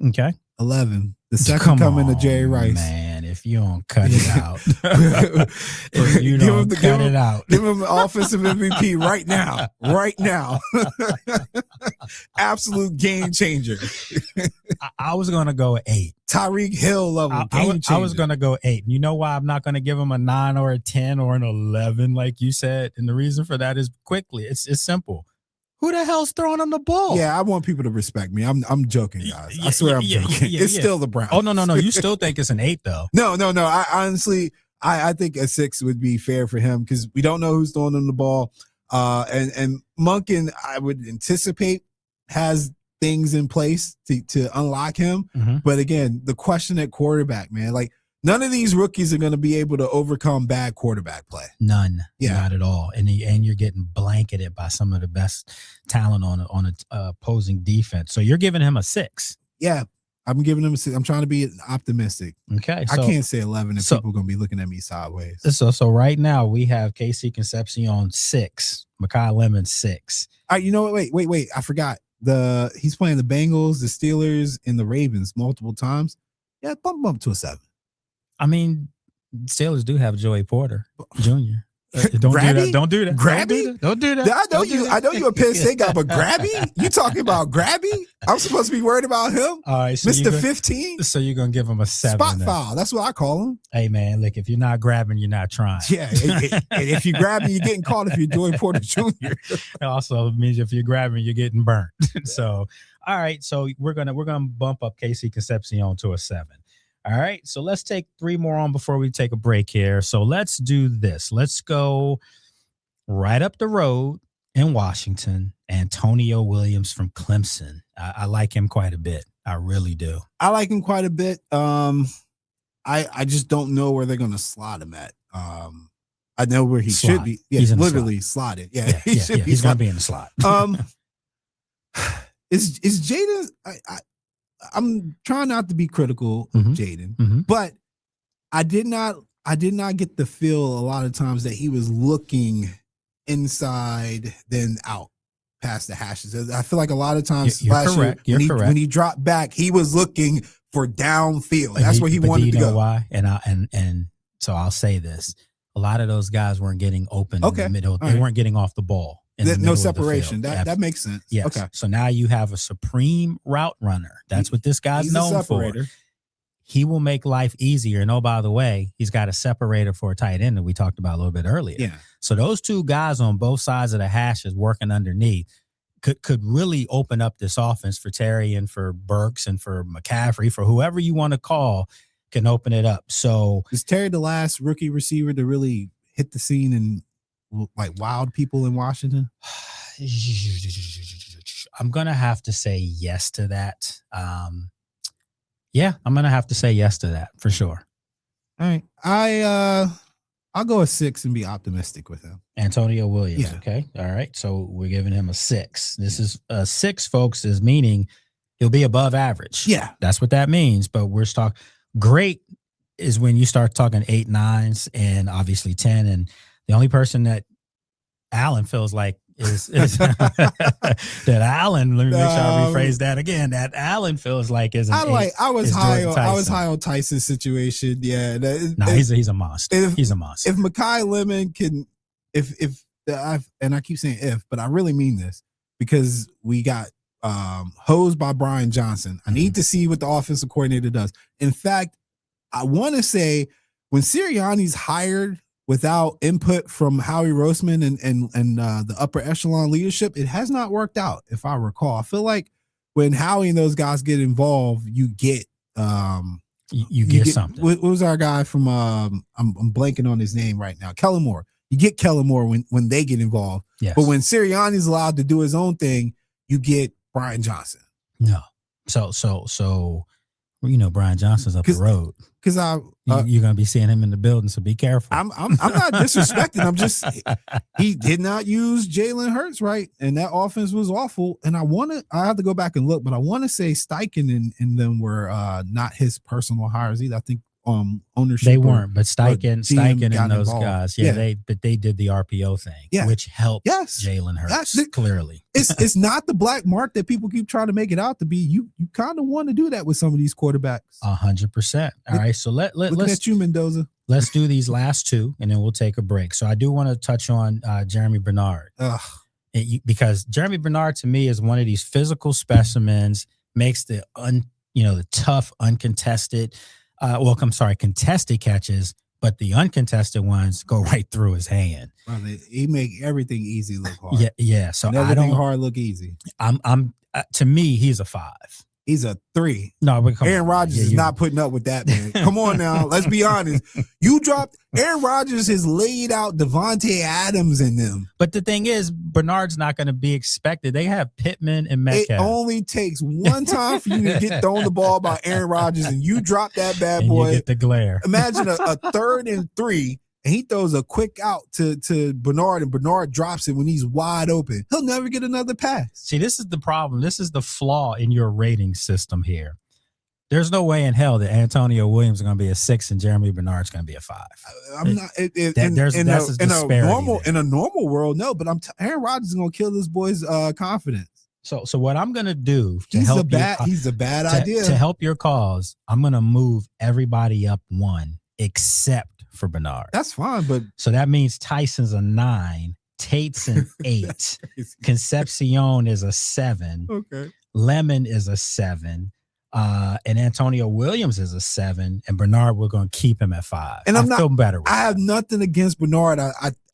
Okay. 11. The second coming to Jerry Rice. Man, if you don't cut it out. If you don't cut it out. Give him offensive MVP right now. Right now. Absolute game changer. I was going to go 8. Tyreek Hill level game changer. I was going to go 8. You know why I'm not going to give him a 9 or a 10 or an 11 like you said? And the reason for that is quickly. It's simple. Who the hell's throwing him the ball? Yeah, I want people to respect me. I'm joking, guys. I swear I'm joking. It's still the Browns. Oh, no. You still think it's an 8, though? No. I honestly, I think a 6 would be fair for him because we don't know who's throwing him the ball. And Monken, I would anticipate, has things in place to unlock him. Mm-hmm. But again, the question at quarterback, man, like none of these rookies are going to be able to overcome bad quarterback play. None. Yeah. Not at all. And you're getting blanketed by some of the best talent on an opposing defense. So you're giving him a 6. Yeah. I'm giving him a 6. I'm trying to be optimistic. Okay. I can't say 11 if people are going to be looking at me sideways. So right now we have KC Concepcion 6, Makai Lemon 6. All right, you know what? Wait. I forgot. He's playing the Bengals, the Steelers, and the Ravens multiple times. Yeah, bump him up to a 7. I mean, Steelers do have Joey Porter Jr. Don't Grabby? do that. Don't do that. Grabby? Don't do that. I know you a Penn State guy, but Grabby? You talking about Grabby? I'm supposed to be worried about him? All right, so Mr. 15? So you're going to give him a 7. Spot foul. That's what I call him. Hey, man, look, if you're not grabbing, you're not trying. Yeah. And if you're grabbing, you're getting caught if you're Joey Porter Jr. It also means if you're grabbing, you're getting burnt. So, all right. So we're gonna bump up Casey Concepcion to a 7. All right. So let's take 3 more on before we take a break here. So let's do this. Let's go right up the road in Washington. Antonio Williams from Clemson. I like him quite a bit. I really do. I like him quite a bit. I just don't know where they're going to slot him at. I know where he should be. Yeah, he's literally slotted. Yeah, he should be. He's going to be in the slot. Is Jaden? I'm trying not to be critical of Jaden, but I did not get the feel a lot of times that he was looking inside then out past the hashes. I feel like a lot of times last year when he dropped back, he was looking for downfield. That's where he wanted to go. Why? And so I'll say this: a lot of those guys weren't getting open in the middle. They weren't getting off the ball. No separation. That makes sense. Yes. Okay. So now you have a supreme route runner. That's what this guy's known for. He will make life easier. And oh, by the way, he's got a separator for a tight end that we talked about a little bit earlier. Yeah. So those 2 guys on both sides of the hashes working underneath could really open up this offense for Terry and for Burks and for McCaffrey, for whoever you want to call, can open it up. So is Terry the last rookie receiver to really hit the scene and like wild people in Washington? I'm gonna have to say yes to that. Yeah, I'm gonna have to say yes to that for sure. All right, I'll go a 6 and be optimistic with him. Antonio Williams. Yeah. Okay, all right. So we're giving him a 6. This is a 6, folks. Is meaning he'll be above average. Yeah, that's what that means. But we're talking great is when you start talking 8, 9s, and obviously 10. And the only person that Allen feels like is that Allen. Let me make sure I rephrase that again. That Allen feels like is. I was high on Tyson's situation. Yeah, he's a monster. He's a monster. If Mekhi Lemon can, and I keep saying if, but I really mean this because we got hosed by Brian Johnson. I need to see what the offensive coordinator does. In fact, I want to say when Sirianni's hired without input from Howie Roseman and the upper echelon leadership, it has not worked out, if I recall. I feel like when Howie and those guys get involved, you get you get something. What was our guy from I'm blanking on his name right now? Kellen Moore. You get Kellen Moore when they get involved. Yes. But when Sirianni's allowed to do his own thing, you get Brian Johnson. No. So Brian Johnson's up the road. Because you're gonna be seeing him in the building, so be careful. I'm not disrespecting. I'm just he did not use Jalen Hurts right, and that offense was awful. And I have to go back and look, but I want to say Steichen and them were not his personal hires either. I think ownership they weren't, but Steichen and those involved. guys, they did the RPO thing, which helped Jalen Hurts clearly. It's not the black mark that people keep trying to make it out to be. You kind of want to do that with some of these quarterbacks. 100%. All right, so let's at you, Mendoza. Let's do these last 2, and then we'll take a break. So I do want to touch on Jeremy Bernard, because Jeremy Bernard to me is one of these physical specimens. Makes the tough, uncontested. Contested catches, but the uncontested ones go right through his hand. He make everything easy look hard. Yeah. So everything hard look easy. I'm to me, he's a 5. He's a 3. No, but Aaron Rodgers is not putting up with that, man. Come on now, let's be honest. You dropped Aaron Rodgers has laid out Devontae Adams in them. But the thing is, Bernard's not going to be expected. They have Pittman and Metcalf. It only takes one time for you to get thrown the ball by Aaron Rodgers, and you drop that bad boy. You get the glare. Imagine a 3rd and 3. And he throws a quick out to Bernard, and Bernard drops it when he's wide open. He'll never get another pass. See, this is the problem. This is the flaw in your rating system here. There's no way in hell that Antonio Williams is going to be a 6 and Jeremy Bernard's going to be a 5. I'm not. In a normal world, no. But Aaron Rodgers is going to kill this boy's confidence. So what I'm going to do he's a bad idea to help your cause. I'm going to move everybody up 1 except for Bernard. That's fine, but so that means Tyson's a 9, Tate's an 8, Concepcion is a 7, okay. Lemon is a 7, and Antonio Williams is a 7, and Bernard, we're going to keep him at 5. And I feel better with I have that. nothing against Bernard.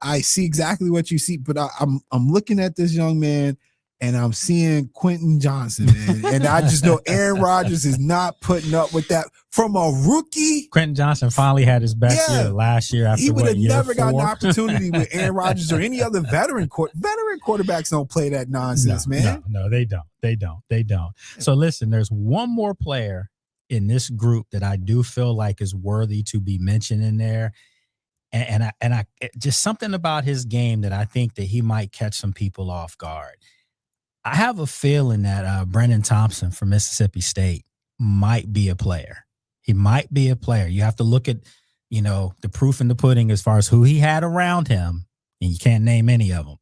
I see exactly what you see, but I'm looking at this young man and I'm seeing Quentin Johnson, man. And I just know Aaron Rodgers is not putting up with that from a rookie. Quentin Johnson finally had his best year last year. After he would have never got an 4? opportunity with Aaron Rodgers or any other veteran quarterbacks don't play that nonsense, man. No, they don't. So listen, there's one more player in this group that I do feel like is worthy to be mentioned in there. And I just something about his game that I think that he might catch some people off guard. I have a feeling that Brendan Thompson from Mississippi State might be a player. He might be a player. You have to look at, the proof in the pudding as far as who he had around him, and you can't name any of them.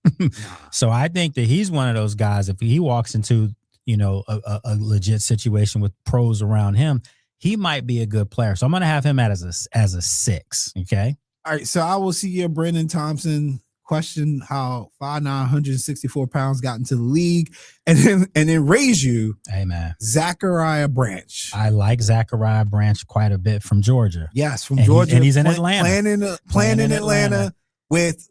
So I think that he's one of those guys, if he walks into, a legit situation with pros around him, he might be a good player. So I'm going to have him as a 6, okay? All right, so I will see your Brendan Thompson question how 5'9", 164 pounds got into the league, and then raise you. Hey man, Zachariah Branch. I like Zachariah Branch quite a bit from Georgia. Yes, from Georgia, and he's in Atlanta. Playing in Atlanta with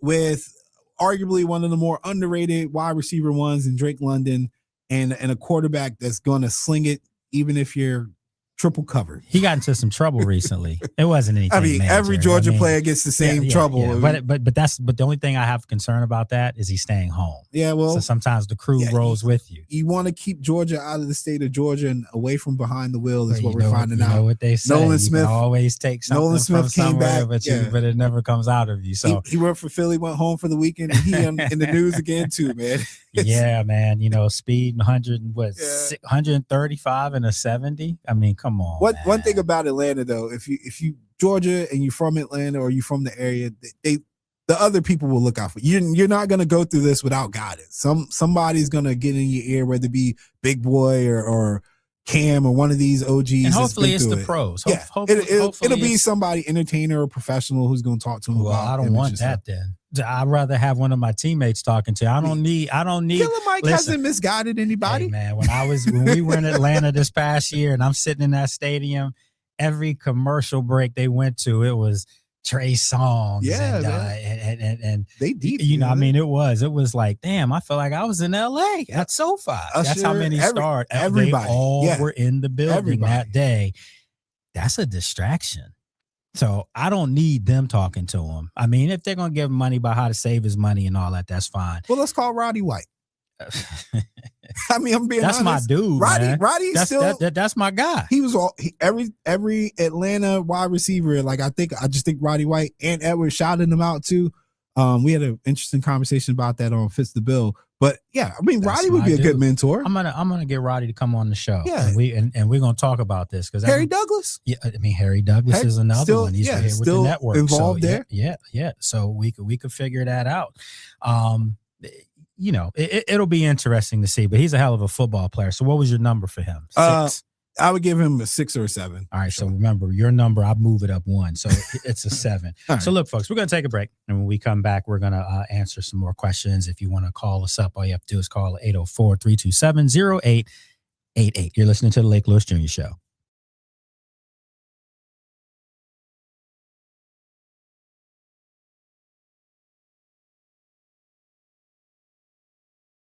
arguably one of the more underrated wide receiver ones in Drake London, and a quarterback that's going to sling it even if you're triple covered. He got into some trouble recently. It wasn't anything major. Every Georgia player gets the same trouble. Yeah. But the only thing I have concern about that is he's staying home. Yeah, well, so sometimes the crew rolls with you. You want to keep Georgia out of the state of Georgia and away from behind the wheel is what we're finding out. You know what they say. Nolan Smith always take something Nolan Smith from came back, but it never comes out of you. So he worked for Philly, went home for the weekend, and he in the news again too, man. Yeah, man. Speed 135 and a 70. I mean, come on. One thing about Atlanta though, if you Georgia and you're from Atlanta or you're from the area, the other people will look out for you. You're not gonna go through this without guidance. Somebody's gonna get in your ear, whether it be Big Boy or Cam or one of these OGs. And hopefully it's the pros. Yeah, it'll be somebody entertainer or professional who's gonna talk to them. Well, I don't want that then. I'd rather have one of my teammates talking to. I don't need. Killer Mike hasn't misguided anybody. Hey man, when we were in Atlanta this past year, and I'm sitting in that stadium, every commercial break they went to, it was Trey Songz. And they deep. I mean, it was like, damn, I felt like I was in LA at SoFi. That's how many stars. Everybody, they all were in the building that day. That's a distraction. So I don't need them talking to him. I mean, if they're going to give him money about how to save his money and all that, that's fine. Well, let's call Roddy White. I mean, I'm being honest. That's my dude, man. Roddy's that's my guy. He was every Atlanta wide receiver. Like I just think Roddy White and Edwards shouted him out too. We had an interesting conversation about that on Fits the Bill. But yeah, I mean, Roddy would be a good mentor. I'm gonna get Roddy to come on the show. Yeah, and we're gonna talk about this because Harry Douglas. Yeah, I mean Harry Douglas is another one. He's here with the network involved there. Yeah. So we could figure that out. It'll be interesting to see. But he's a hell of a football player. So what was your number for him? 6? I would give him a 6 or a 7. All right. So remember your number, I move it up 1. So it's a 7. Right. So look, folks, we're going to take a break. And when we come back, we're going to answer some more questions. If you want to call us up, all you have to do is call 804-327-0888. You're listening to the Lake Lewis Jr. Show.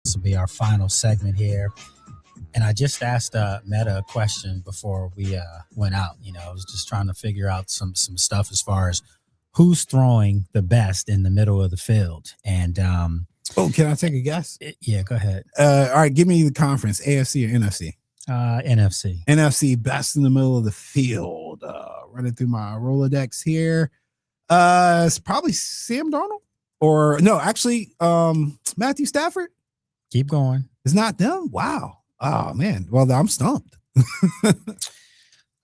This will be our final segment here. And I just asked Meta a question before we went out. I was just trying to figure out some stuff as far as who's throwing the best in the middle of the field. And can I take a guess? Yeah, go ahead. All right, give me the conference, AFC or NFC? NFC. NFC, best in the middle of the field. Running through my Rolodex here. It's probably Sam Darnold. Or no, actually, Matthew Stafford. Keep going. It's not them? Wow. Oh, man. Well, I'm stumped. All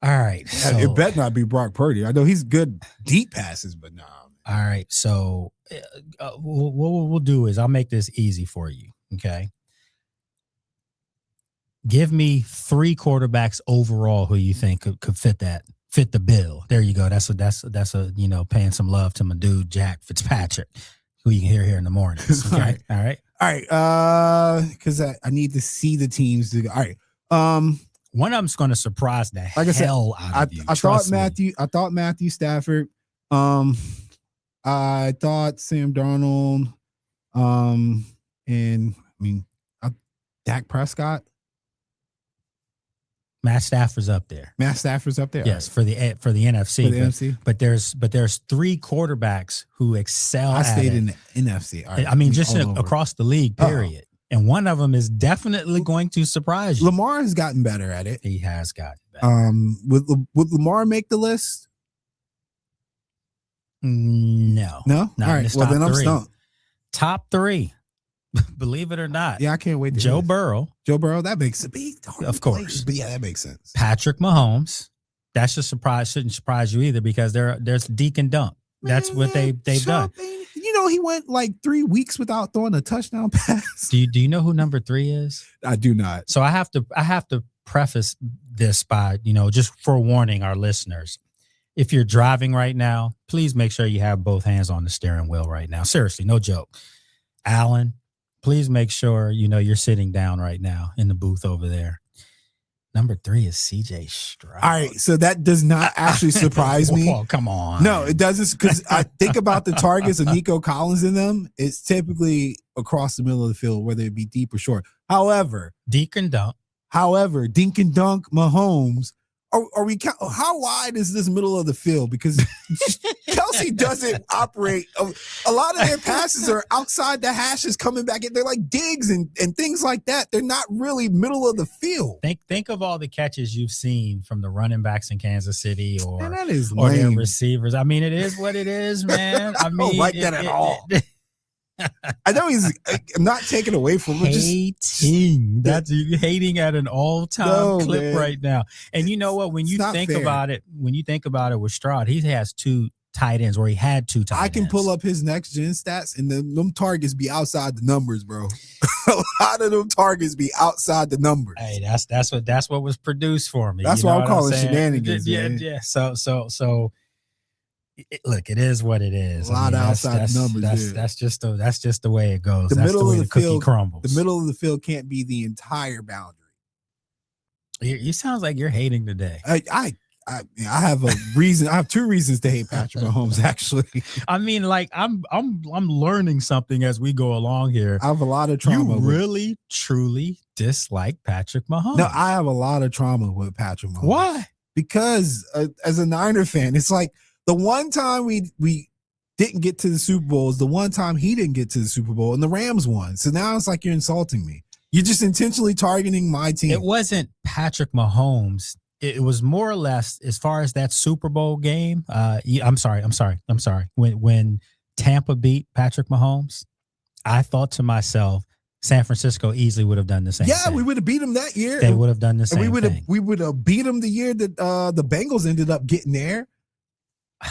right. So, it better not be Brock Purdy. I know he's good deep passes, but no. All right. So what we'll do is I'll make this easy for you. Okay. Give me 3 quarterbacks overall who you think could fit fit the bill. There you go. That's a paying some love to my dude Jack Fitzpatrick, who you can hear here in the mornings. Okay? All right. Because I need to see the teams. All right. One of them's going to surprise the hell out of you. I thought Matthew Stafford. I thought Sam Darnold. Dak Prescott. Matt Stafford's up there. Yes, for the NFC. But there's three quarterbacks who excel. I stayed in the NFC. Right. I mean, just across the league, period. And one of them is definitely going to surprise you. Lamar has gotten better at it. He has gotten better. Would Lamar make the list? No. All right. Well, then I'm stumped. Top three. Believe it or not. Yeah, I can't wait to Joe Burrow, that makes a big of course. But yeah, that makes sense. Patrick Mahomes. That's just shouldn't surprise you either, because there's Deke and Dunk. That's what they've done. He went like 3 weeks without throwing a touchdown pass. Do you know who number 3 is? I do not. So I have to preface this by, just forewarning our listeners. If you're driving right now, please make sure you have both hands on the steering wheel right now. Seriously, no joke. Alan, please make sure you're sitting down right now in the booth over there. Number 3 is CJ Stroud. All right, so that does not actually surprise me. Whoa, come on. No, it doesn't, because I think about the targets of Nico Collins in them. It's typically across the middle of the field, whether it be deep or short. However, Dink and Dunk, Mahomes. Are we? How wide is this middle of the field? Because Kelsey doesn't operate. A lot of their passes are outside the hashes, coming back in. They're like digs and things like that. They're not really middle of the field. Think of all the catches you've seen from the running backs in Kansas City or their receivers. I mean, it is what it is, man. I mean, don't like that at all. I know I'm not taking away from him. That's you hating at an all-time clip right now. And you know what? When you think about it with Stroud, he has 2 tight ends, or he had 2 tight ends. I can pull up his next gen stats, and them targets be outside the numbers, bro. A lot of them targets be outside the numbers. Hey, that's what was produced for me. That's why I'm calling shenanigans. Yeah. So. Look, it is what it is. A lot of outside numbers. That's just the way it goes. That's the way the cookie crumbles. The middle of the field can't be the entire boundary. You sounds like you're hating today. I have a reason. I have 2 reasons to hate Patrick Mahomes. Actually, I mean, like I'm learning something as we go along here. I have a lot of trauma. You really, truly dislike Patrick Mahomes? No, I have a lot of trauma with Patrick Mahomes. Why? Because as a Niner fan, it's like, the one time we didn't get to the Super Bowl is the one time he didn't get to the Super Bowl, and the Rams won. So now it's like you're insulting me. You're just intentionally targeting my team. It wasn't Patrick Mahomes. It was more or less, as far as that Super Bowl game. I'm sorry. When Tampa beat Patrick Mahomes, I thought to myself, San Francisco easily would have done the same thing. Yeah, we would have beat them that year. They would have done the same thing. We would have beat them the year that the Bengals ended up getting there.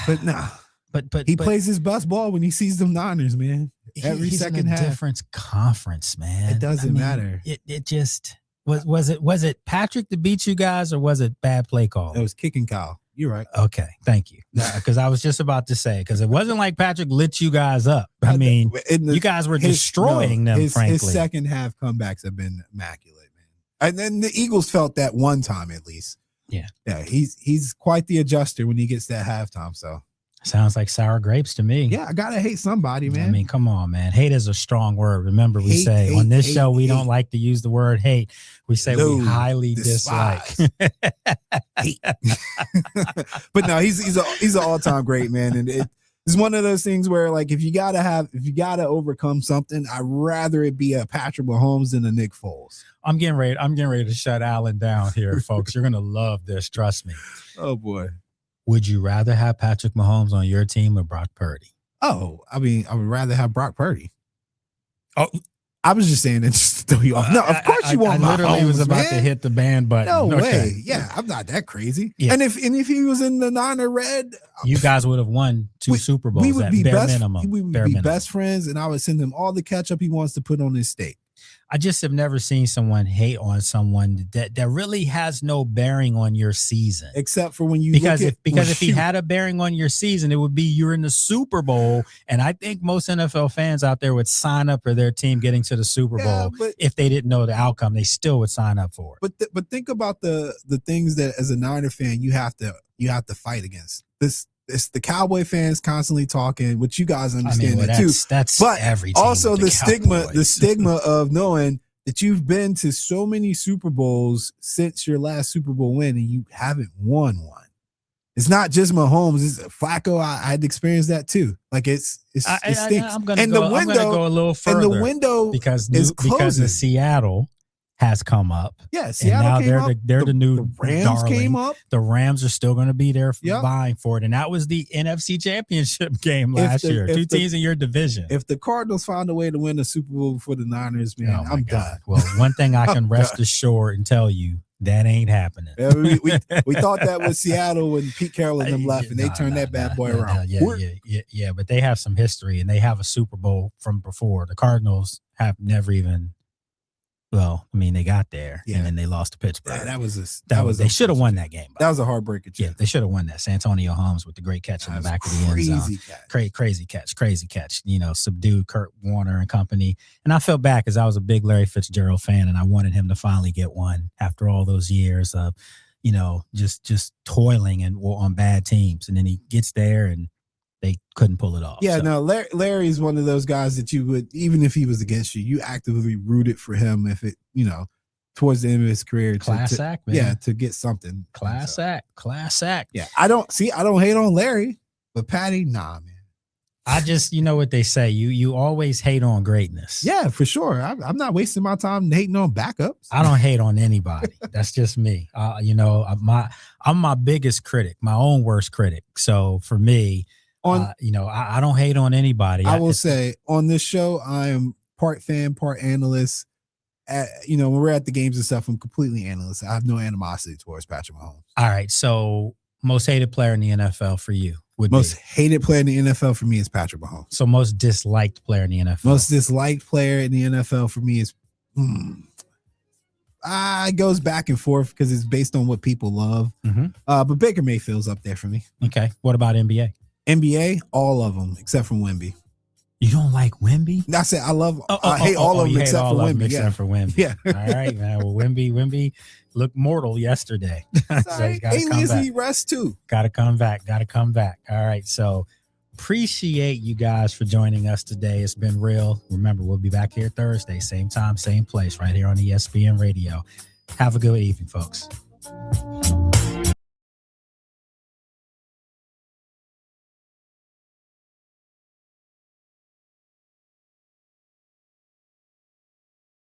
But nah, but he plays his best ball when he sees them Niners, man. He's second in a half, different conference, man. It doesn't matter. It just was it Patrick that beat you guys, or was it bad play call? It was kicking Kyle. You're right. Okay, thank you. Because I was just about to say, because it wasn't like Patrick lit you guys up. I mean, you guys were destroying them. Frankly, his second half comebacks have been immaculate, man. And then the Eagles felt that one time at least. Yeah, he's quite the adjuster when he gets that halftime. So sounds like sour grapes to me. Yeah, I gotta hate somebody, man. I mean, come on, man. Hate is a strong word. Remember, we say on this show we don't like to use the word hate. We say we highly dislike. But no, he's an all-time great, man, and it's one of those things where, like, if you gotta overcome something, I'd rather it be a Patrick Mahomes than a Nick Foles. I'm getting ready to shut Allen down here, folks. You're gonna love this, trust me. Oh boy. Would you rather have Patrick Mahomes on your team or Brock Purdy? Oh, I mean, I would rather have Brock Purdy. Oh, I was just saying that just to throw you off. No, of course you want Mahomes. I literally was about to hit the band button. No way. Yeah, I'm not that crazy. Yeah. And if he was in the Niner red, you guys would have won 2 Super Bowls. We would be best minimum. We would be best friends, and I would send him all the ketchup he wants to put on his steak. I just have never seen someone hate on someone that really has no bearing on your season. Except for when you because if he had a bearing on your season, it would be you're in the Super Bowl, and I think most NFL fans out there would sign up for their team getting to the Super Bowl. but if they didn't know the outcome, they still would sign up for it. But think about the things that as a Niner fan you have to fight against. It's the Cowboy fans constantly talking, which you guys understand that too. That's but every team also the Cowboys. stigma of knowing that you've been to so many Super Bowls since your last Super Bowl win and you haven't won one. It's not just Mahomes. It's Flacco. I had experienced that too. Like it stinks. I'm gonna go a little further. And the window because closing. Seattle has come up. Yeah, Seattle came up. They're the new Rams darling. came up. The Rams are still going to be there vying for it. And that was the NFC Championship game last year. Two teams in your division. If the Cardinals find a way to win the Super Bowl for the Niners, man, I'm done. Well, one thing I can rest assured and tell you, that ain't happening. Yeah, we thought that was Seattle when Pete Carroll and them left, and they turned that bad boy around. Yeah, but they have some history, and they have a Super Bowl from before. The Cardinals have never even. Well, I mean, they got there, and then they lost to Pittsburgh. Yeah, they should have won that game. That was a heartbreaker, too. Yeah, they should have won that. Santonio Holmes with the great catch in the back of the end zone. Crazy catch. Subdued Kurt Warner and company. And I felt bad because I was a big Larry Fitzgerald fan, and I wanted him to finally get one after all those years of, just toiling and on bad teams. And then he gets there and they couldn't pull it off. Yeah, no, Larry's one of those guys that you would, even if he was against you actively rooted for him if it, towards the end of his career. Class act, man. Yeah, to get something. Class act. Yeah, I don't hate on Larry, but Patty, nah, man. I just, what they say, you always hate on greatness. Yeah, for sure. I'm not wasting my time hating on backups. I don't hate on anybody. That's just me. I'm my biggest critic, my own worst critic. So for me, I don't hate on anybody. I will say on this show, I am part fan, part analyst. When we're at the games and stuff, I'm completely analyst. I have no animosity towards Patrick Mahomes. All right. So most hated player in the NFL for you would most hated player in the NFL for me is Patrick Mahomes. So most disliked player in the NFL. Most disliked player in the NFL for me is it goes back and forth because it's based on what people love. Mm-hmm. But Baker Mayfield's up there for me. Okay. What about NBA? NBA, all of them except for Wemby. You don't like Wemby? I said I hate all of them except for Wemby. Except for Wemby. Yeah. All right, man. Well, Wemby looked mortal yesterday. So he rest too. Got to come back. All right. So appreciate you guys for joining us today. It's been real. Remember, we'll be back here Thursday, same time, same place, right here on ESPN Radio. Have a good evening, folks.